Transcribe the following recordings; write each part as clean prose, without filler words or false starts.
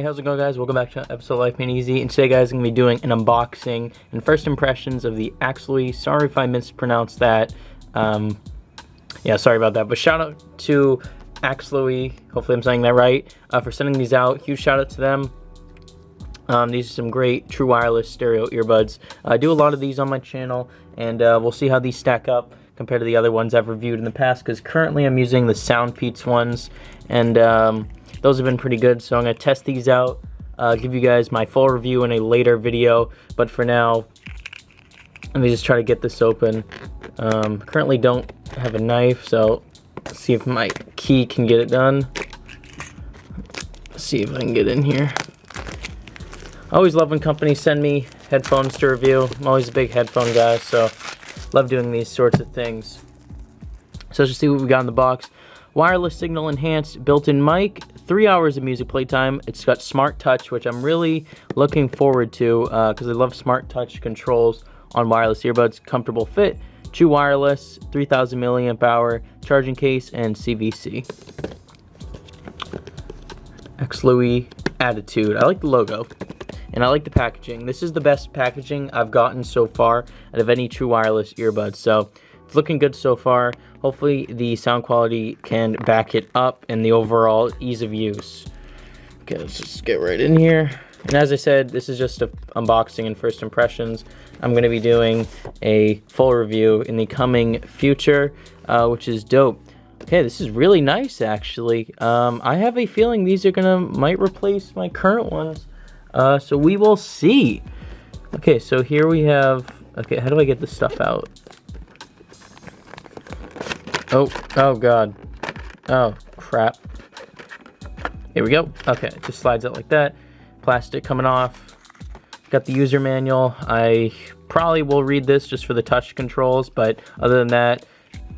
how's it going, guys? Welcome back to episode of Life Made Easy, and today, guys, I'm going to be doing an unboxing and first impressions of the Axloie. Sorry if I mispronounced that. Yeah, sorry about that, but shout out to Axloie, hopefully I'm saying that right, for sending these out. Huge shout out to them. These are some great true wireless stereo earbuds. I do a lot of these on my channel, and we'll see how these stack up compared to the other ones I've reviewed in the past, because currently I'm using the Soundpeats ones, and those have been pretty good, so I'm going to test these out, give you guys my full review in a later video, but for now, let me just try to get this open. Currently don't have a knife, so let's see if my key can get it done. Let's see if I can get in here. I always love when companies send me headphones to review. I'm always a big headphone guy, so love doing these sorts of things. So let's just see what we got in the box. Wireless signal enhanced built-in mic, 3 hours of music playtime. It's got smart touch, which I'm really looking forward to because I love smart touch controls on wireless earbuds. Comfortable fit, true wireless, 3000 milliamp hour charging case, and CVC. Axloie Attitude. I like the logo, and I like the packaging. This is the best packaging I've gotten so far out of any true wireless earbuds, so it's looking good so far. Hopefully the sound quality can back it up and the overall ease of use. Okay, let's just get right in here. And as I said, this is just an unboxing and first impressions. I'm going to be doing a full review in the coming future, which is dope. Okay, this is really nice, actually. I have a feeling these are might replace my current ones. So we will see. Okay, so here we have, okay, how do I get this stuff out? Oh god. Oh, crap. Here we go. Okay, it just slides out like that. Plastic coming off. Got the user manual. I probably will read this just for the touch controls, but other than that,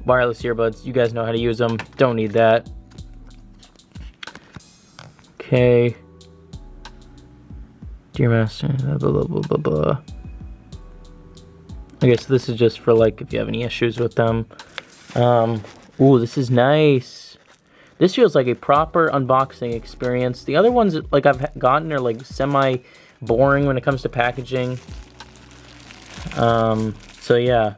wireless earbuds, you guys know how to use them. Don't need that. Okay. Dear Master, blah, blah, blah, blah, blah. Okay, so this is just for, like, if you have any issues with them. Ooh, this is nice. This feels like a proper unboxing experience. The other ones, like, I've gotten are, like, semi-boring when it comes to packaging. So, yeah.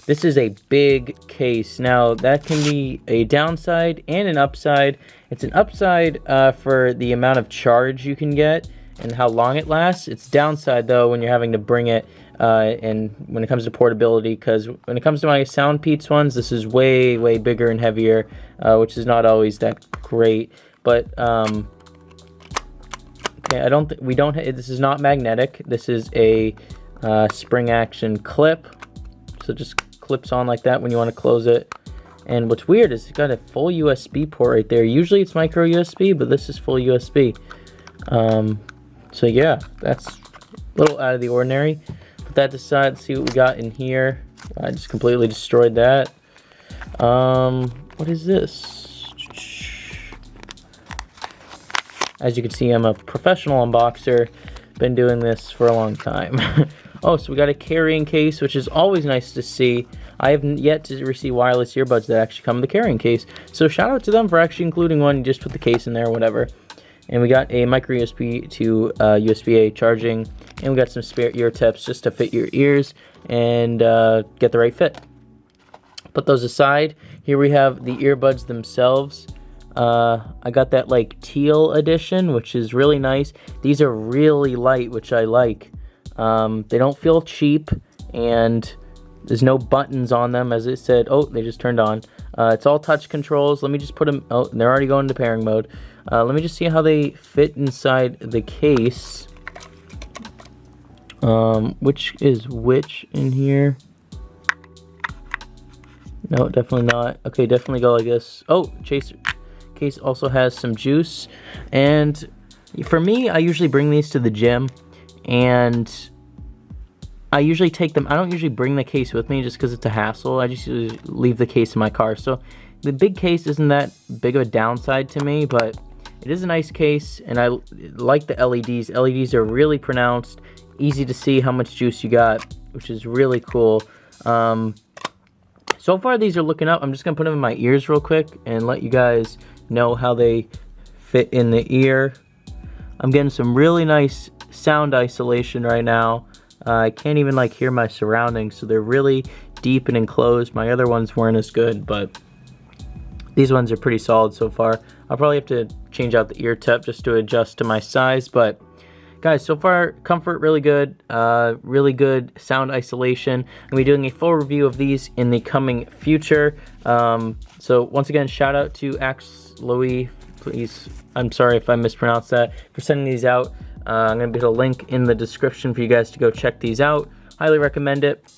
This is a big case. Now, that can be a downside and an upside. It's an upside for the amount of charge you can get and how long it lasts. It's downside, though, when you're having to bring it and when it comes to portability, because when it comes to my Soundpeats ones, this is way, way bigger and heavier, which is not always that great. But, okay, this is not magnetic. This is a spring action clip. So it just clips on like that when you want to close it. And what's weird is it's got a full USB port right there. Usually it's micro USB, but this is full USB. So yeah, that's a little out of the ordinary. Put that aside, see what we got in here. I just completely destroyed that. What is this? As you can see, I'm a professional unboxer. Been doing this for a long time. Oh, so we got a carrying case, which is always nice to see. I have yet to receive wireless earbuds that actually come in the carrying case. So shout out to them for actually including one. You just put the case in there or whatever. And we got a micro USB to USB-A charging. And we got some spare ear tips just to fit your ears and get the right fit. Put those aside. Here we have the earbuds themselves. I got that like teal edition, which is really nice. These are really light, which I like. They don't feel cheap, and there's no buttons on them, as it said. Oh, they just turned on. It's all touch controls. Let me just put them. Oh, they're already going into pairing mode. Let me just see how they fit inside the case. Which is which in here? No, definitely not. Okay, definitely go like this. Oh, chaser case also has some juice. And for me, I usually bring these to the gym, and I usually take them. I don't usually bring the case with me just because it's a hassle. I just usually leave the case in my car. So the big case isn't that big of a downside to me, but it is a nice case, and I like the LEDs. LEDs are really pronounced, easy to see how much juice you got, which is really cool. So far, these are looking up. I'm just going to put them in my ears real quick and let you guys know how they fit in the ear. I'm getting some really nice sound isolation right now. I can't even like hear my surroundings, so they're really deep and enclosed. My other ones weren't as good, but these ones are pretty solid so far. I'll probably have to change out the ear tip just to adjust to my size, but guys, so far, comfort really good sound isolation. I'm gonna be doing a full review of these in the coming future. So once again, shout out to Axloie, please, I'm sorry if I mispronounced that, for sending these out. I'm gonna put a link in the description for you guys to go check these out. Highly recommend it,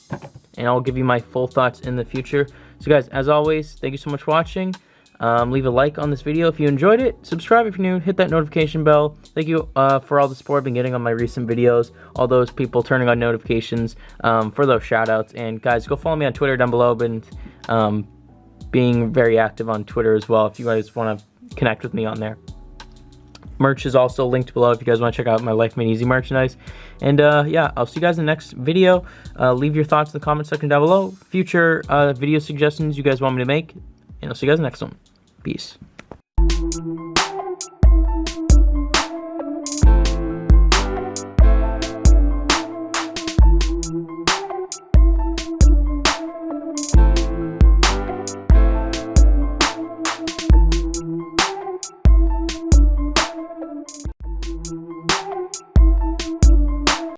and I'll give you my full thoughts in the future. So guys, as always, thank you so much for watching. Leave a like on this video if you enjoyed it. Subscribe if you're new. Hit that notification bell. Thank you for all the support I've been getting on my recent videos. All those people turning on notifications for those shout outs. And guys, go follow me on Twitter down below. I've been being very active on Twitter as well if you guys want to connect with me on there. Merch is also linked below if you guys want to check out my Life Made Easy merchandise. And yeah, I'll see you guys in the next video. Leave your thoughts in the comment section down below. Future video suggestions you guys want me to make. And I'll see you guys in the next one. Peace.